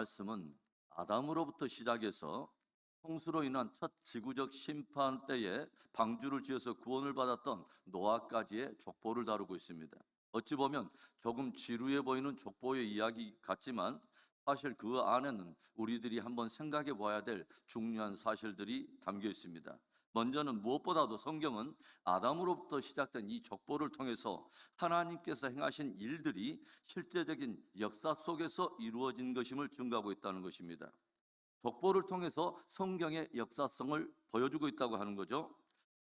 말씀은 아담으로부터 시작해서 홍수로 인한 첫 지구적 심판 때에 방주를 지어서 구원을 받았던 노아까지의 족보를 다루고 있습니다. 어찌 보면 조금 지루해 보이는 족보의 이야기 같지만 사실 그 안에는 우리들이 한번 생각해 봐야 될 중요한 사실들이 담겨 있습니다. 먼저는 무엇보다도 성경은 아담으로부터 시작된 이 족보를 통해서 하나님께서 행하신 일들이 실제적인 역사 속에서 이루어진 것임을 증거하고 있다는 것입니다. 족보를 통해서 성경의 역사성을 보여주고 있다고 하는 거죠.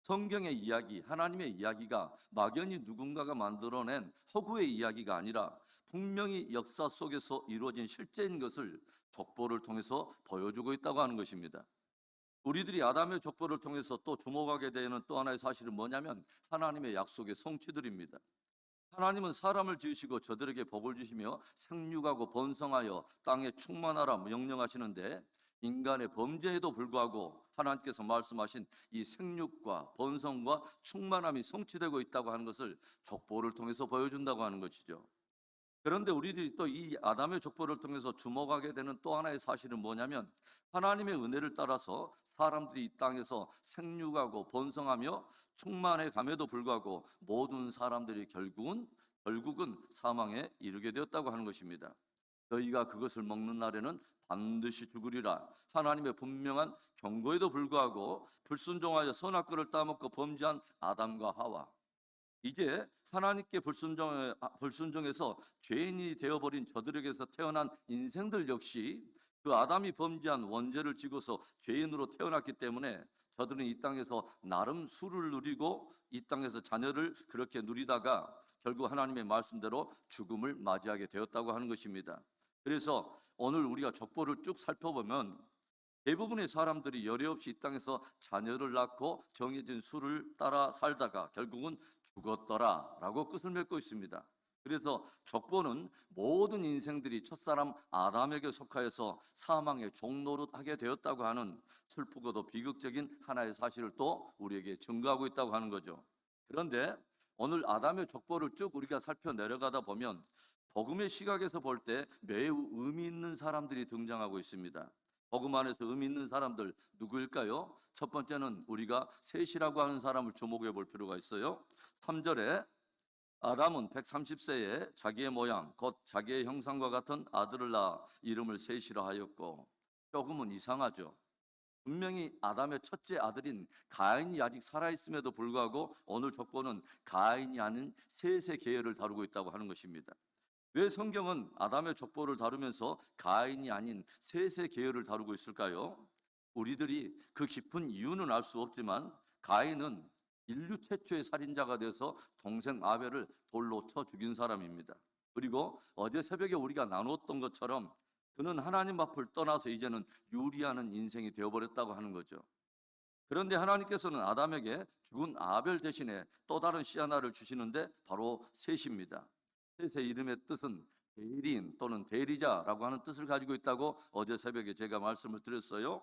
성경의 이야기, 하나님의 이야기가 막연히 누군가가 만들어낸 허구의 이야기가 아니라 분명히 역사 속에서 이루어진 실제인 것을 족보를 통해서 보여주고 있다고 하는 것입니다. 우리들이 아담의 족보를 통해서 또 주목하게 되는 또 하나의 사실은 뭐냐면 하나님의 약속의 성취들입니다. 하나님은 사람을 지으시고 저들에게 복을 주시며 생육하고 번성하여 땅에 충만하라 명령하시는데 인간의 범죄에도 불구하고 하나님께서 말씀하신 이 생육과 번성과 충만함이 성취되고 있다고 하는 것을 족보를 통해서 보여준다고 하는 것이죠. 그런데 우리들이 또 이 아담의 족보를 통해서 주목하게 되는 또 하나의 사실은 뭐냐면 하나님의 은혜를 따라서 사람들이 이 땅에서 생육하고 번성하며 충만해 감에도 불구하고 모든 사람들이 결국은 사망에 이르게 되었다고 하는 것입니다. 너희가 그것을 먹는 날에는 반드시 죽으리라. 하나님의 분명한 경고에도 불구하고 불순종하여 선악과를 따먹고 범죄한 아담과 하와. 이제 하나님께 불순종해서 죄인이 되어버린 저들에게서 태어난 인생들 역시 그 아담이 범죄한 원죄를 지고서 죄인으로 태어났기 때문에 저들은 이 땅에서 나름 수를 누리고 이 땅에서 자녀를 그렇게 누리다가 결국 하나님의 말씀대로 죽음을 맞이하게 되었다고 하는 것입니다. 그래서 오늘 우리가 족보를 쭉 살펴보면 대부분의 사람들이 열애 없이 이 땅에서 자녀를 낳고 정해진 수를 따라 살다가 결국은 죽었더라라고 끝을 맺고 있습니다. 그래서 족보는 모든 인생들이 첫사람 아담에게 속하여서 사망의 종노릇 하게 되었다고 하는 슬프고도 비극적인 하나의 사실을 또 우리에게 증거하고 있다고 하는 거죠. 그런데 오늘 아담의 족보를 쭉 우리가 살펴 내려가다 보면 복음의 시각에서 볼 때 매우 의미 있는 사람들이 등장하고 있습니다. 복음 안에서 의미 있는 사람들 누구일까요? 첫 번째는 우리가 셋이라고 하는 사람을 주목해 볼 필요가 있어요. 3절에 아담은 130세에 자기의 모양 곧 자기의 형상과 같은 아들을 낳아 이름을 셋이라 하였고, 조금은 이상하죠. 분명히 아담의 첫째 아들인 가인이 아직 살아있음에도 불구하고 오늘 족보는 가인이 아닌 셋의 계열을 다루고 있다고 하는 것입니다. 왜 성경은 아담의 족보를 다루면서 가인이 아닌 셋의 계열을 다루고 있을까요? 우리들이 그 깊은 이유는 알 수 없지만 가인은 인류 최초의 살인자가 돼서 동생 아벨을 돌로 쳐 죽인 사람입니다. 그리고 어제 새벽에 우리가 나눴던 것처럼 그는 하나님 앞을 떠나서 이제는 유리하는 인생이 되어버렸다고 하는 거죠. 그런데 하나님께서는 아담에게 죽은 아벨 대신에 또 다른 씨 하나를 주시는데 바로 셋입니다. 셋의 이름의 뜻은 대리인 또는 대리자라고 하는 뜻을 가지고 있다고 어제 새벽에 제가 말씀을 드렸어요.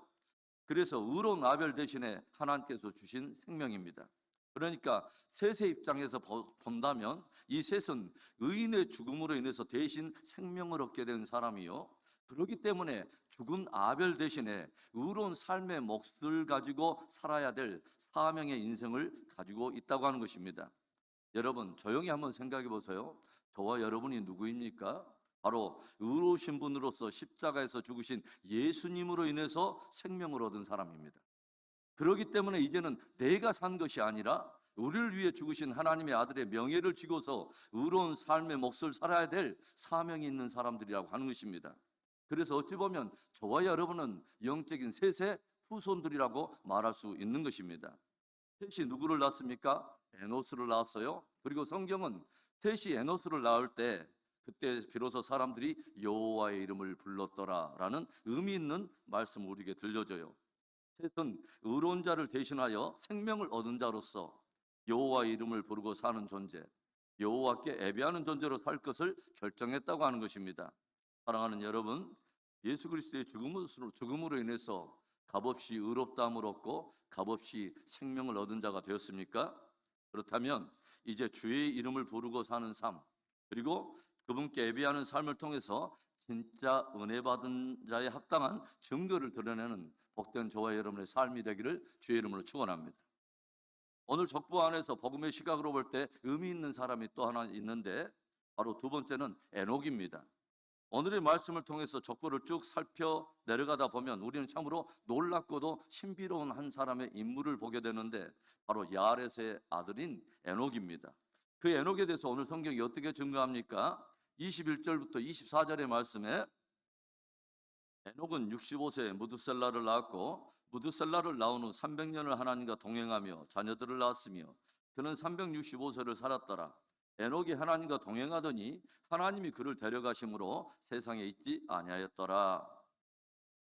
그래서 의로운 아벨 대신에 하나님께서 주신 생명입니다. 그러니까 셋의 입장에서 본다면 이 셋은 의인의 죽음으로 인해서 대신 생명을 얻게 된 사람이요. 그렇기 때문에 죽은 아벨 대신에 의로운 삶의 몫을 가지고 살아야 될 사명의 인생을 가지고 있다고 하는 것입니다. 여러분 조용히 한번 생각해 보세요. 저와 여러분이 누구입니까? 바로 의로우신 분으로서 십자가에서 죽으신 예수님으로 인해서 생명을 얻은 사람입니다. 그렇기 때문에 이제는 내가 산 것이 아니라 우리를 위해 죽으신 하나님의 아들의 명예를 지고서 의로운 삶의 몫을 살아야 될 사명이 있는 사람들이라고 하는 것입니다. 그래서 어찌 보면 저와 여러분은 영적인 셋의 후손들이라고 말할 수 있는 것입니다. 셋이 누구를 낳습니까? 에노스를 낳았어요. 그리고 성경은 셋이 에노스를 낳을 때 그때 비로소 사람들이 여호와의 이름을 불렀더라라는 의미 있는 말씀을 우리에게 들려줘요. 셋은 의로운 자를 대신하여 생명을 얻은 자로서 여호와의 이름을 부르고 사는 존재, 여호와께 예배하는 존재로 살 것을 결정했다고 하는 것입니다. 사랑하는 여러분, 예수 그리스도의 죽음으로 인해서 값없이 의롭다함을 얻고 값없이 생명을 얻은 자가 되었습니까? 그렇다면 이제 주의 이름을 부르고 사는 삶, 그리고 그분께 예배하는 삶을 통해서 진짜 은혜 받은 자의 합당한 증거를 드러내는 복된 저와 여러분의 삶이 되기를 주의 이름으로 축원합니다. 오늘 족보 안에서 복음의 시각으로 볼 때 의미 있는 사람이 또 하나 있는데 바로 두 번째는 에녹입니다. 오늘의 말씀을 통해서 족보를 쭉 살펴 내려가다 보면 우리는 참으로 놀랍고도 신비로운 한 사람의 인물을 보게 되는데 바로 야렛의 아들인 에녹입니다. 그 에녹에 대해서 오늘 성경이 어떻게 증거합니까? 21절부터 24절의 말씀에 에녹은 65세에 무드셀라를 낳았고 무드셀라를 낳은 후 300년을 하나님과 동행하며 자녀들을 낳았으며 그는 365세를 살았더라. 에녹이 하나님과 동행하더니 하나님이 그를 데려가심으로 세상에 있지 아니하였더라.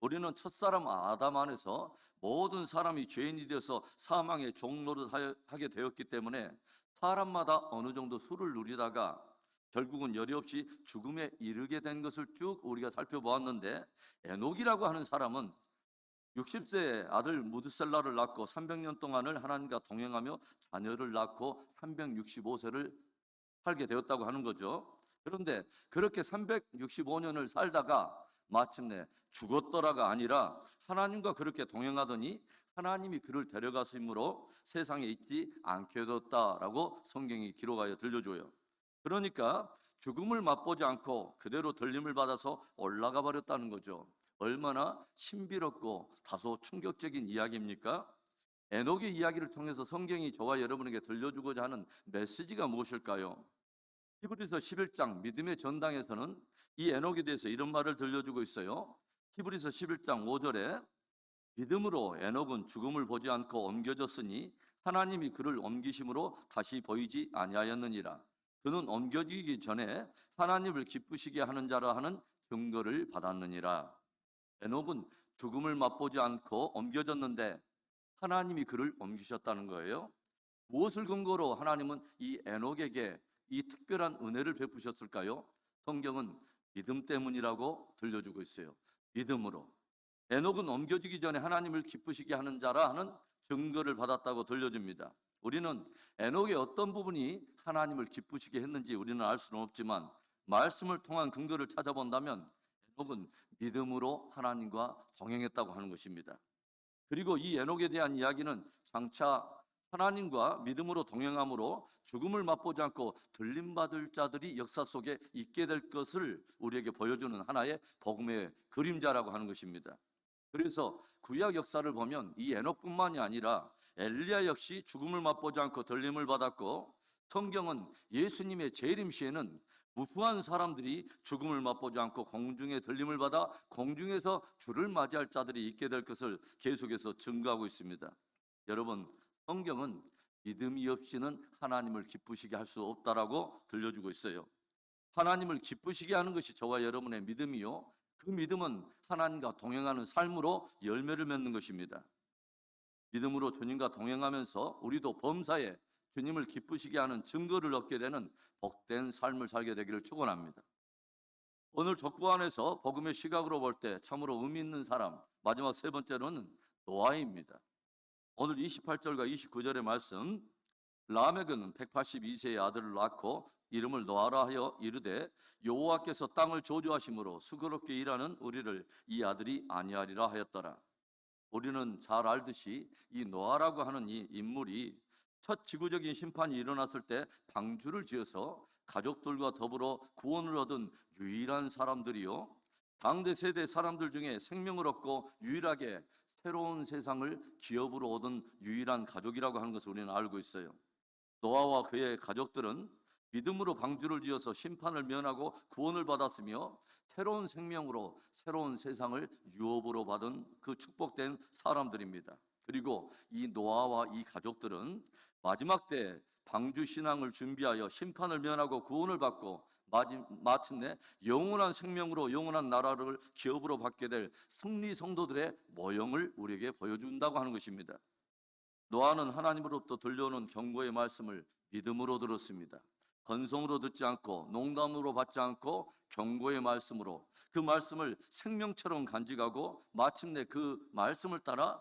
우리는 첫사람 아담 안에서 모든 사람이 죄인이 되어서 사망의 종노릇하게 되었기 때문에 사람마다 어느 정도 수를 누리다가 결국은 여리 없이 죽음에 이르게 된 것을 쭉 우리가 살펴보았는데 에녹이라고 하는 사람은 60세에 아들 무드셀라를 낳고 300년 동안을 하나님과 동행하며 자녀를 낳고 365세를 살게 되었다고 하는 거죠. 그런데 그렇게 365년을 살다가 마침내 죽었더라가 아니라 하나님과 그렇게 동행하더니 하나님이 그를 데려가심으로 세상에 있지 않게 되었다라고 성경이 기록하여 들려줘요. 그러니까 죽음을 맛보지 않고 그대로 들림을 받아서 올라가 버렸다는 거죠. 얼마나 신비롭고 다소 충격적인 이야기입니까? 에녹의 이야기를 통해서 성경이 저와 여러분에게 들려주고자 하는 메시지가 무엇일까요? 히브리서 11장 믿음의 전당에서는 이 에녹에 대해서 이런 말을 들려주고 있어요. 히브리서 11장 5절에 믿음으로 에녹은 죽음을 보지 않고 옮겨졌으니 하나님이 그를 옮기심으로 다시 보이지 아니하였느니라. 그는 옮겨지기 전에 하나님을 기쁘시게 하는 자라 하는 증거를 받았느니라. 에녹은 죽음을 맛보지 않고 옮겨졌는데 하나님이 그를 옮기셨다는 거예요. 무엇을 근거로 하나님은 이 에녹에게 이 특별한 은혜를 베푸셨을까요? 성경은 믿음 때문이라고 들려주고 있어요. 믿음으로. 에녹은 옮겨지기 전에 하나님을 기쁘시게 하는 자라 하는 증거를 받았다고 들려줍니다. 우리는 에녹의 어떤 부분이 하나님을 기쁘시게 했는지 우리는 알 수는 없지만 말씀을 통한 근거를 찾아본다면 에녹은 믿음으로 하나님과 동행했다고 하는 것입니다. 그리고 이 에녹에 대한 이야기는 장차 하나님과 믿음으로 동행함으로 죽음을 맛보지 않고 들림받을 자들이 역사 속에 있게 될 것을 우리에게 보여주는 하나의 복음의 그림자라고 하는 것입니다. 그래서 구약 역사를 보면 이 에녹뿐만이 아니라 엘리야 역시 죽음을 맛보지 않고 들림을 받았고 성경은 예수님의 재림 시에는 무수한 사람들이 죽음을 맛보지 않고 공중에 들림을 받아 공중에서 주를 맞이할 자들이 있게 될 것을 계속해서 증거하고 있습니다. 여러분, 성경은 믿음이 없이는 하나님을 기쁘시게 할 수 없다라고 들려주고 있어요. 하나님을 기쁘시게 하는 것이 저와 여러분의 믿음이요. 그 믿음은 하나님과 동행하는 삶으로 열매를 맺는 것입니다. 믿음으로 주님과 동행하면서 우리도 범사에 주님을 기쁘시게 하는 증거를 얻게 되는 복된 삶을 살게 되기를 축원합니다. 오늘 족보 안에서 복음의 시각으로 볼 때 참으로 의미 있는 사람, 마지막 세 번째로는 노아입니다. 오늘 28절과 29절의 말씀, 라멕은 182세의 아들을 낳고 이름을 노아라 하여 이르되 여호와께서 땅을 저주하심으로 수고롭게 일하는 우리를 이 아들이 아니하리라 하였더라. 우리는 잘 알듯이 이 노아라고 하는 이 인물이 첫 지구적인 심판이 일어났을 때 방주를 지어서 가족들과 더불어 구원을 얻은 유일한 사람들이요. 당대 세대 사람들 중에 생명을 얻고 유일하게 새로운 세상을 기업으로 얻은 유일한 가족이라고 하는 것을 우리는 알고 있어요. 노아와 그의 가족들은 믿음으로 방주를 지어서 심판을 면하고 구원을 받았으며 새로운 생명으로 새로운 세상을 유업으로 받은 그 축복된 사람들입니다. 그리고 이 노아와 이 가족들은 마지막 때 방주 신앙을 준비하여 심판을 면하고 구원을 받고 마침내 영원한 생명으로 영원한 나라를 기업으로 받게 될 승리 성도들의 모형을 우리에게 보여준다고 하는 것입니다. 노아는 하나님으로부터 들려오는 경고의 말씀을 믿음으로 들었습니다. 건성으로 듣지 않고 농담으로 받지 않고 경고의 말씀으로 그 말씀을 생명처럼 간직하고 마침내 그 말씀을 따라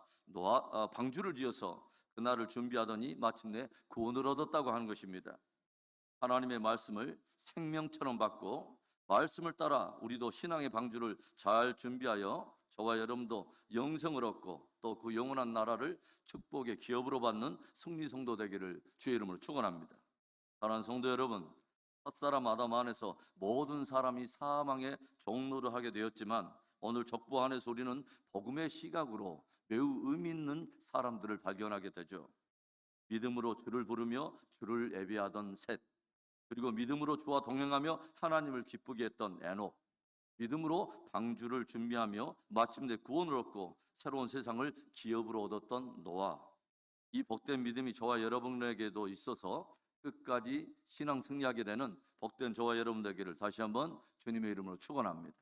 방주를 지어서 그날을 준비하더니 마침내 구원을 얻었다고 하는 것입니다. 하나님의 말씀을 생명처럼 받고 말씀을 따라 우리도 신앙의 방주를 잘 준비하여 저와 여러분도 영생을 얻고 또 그 영원한 나라를 축복의 기업으로 받는 승리 성도 되기를 주의 이름으로 축원합니다. 사랑하는 성도 여러분, 첫사람 아담 안에서 모든 사람이 사망의 종로를 하게 되었지만 오늘 족보 안에서 우리는 복음의 시각으로 매우 의미 있는 사람들을 발견하게 되죠. 믿음으로 주를 부르며 주를 예배하던 셋, 그리고 믿음으로 주와 동행하며 하나님을 기쁘게 했던 에녹, 믿음으로 방주를 준비하며 마침내 구원을 얻고 새로운 세상을 기업으로 얻었던 노아. 이 복된 믿음이 저와 여러분에게도 있어서 끝까지 신앙 승리하게 되는 복된 저와 여러분 되기를 다시 한번 주님의 이름으로 축원합니다.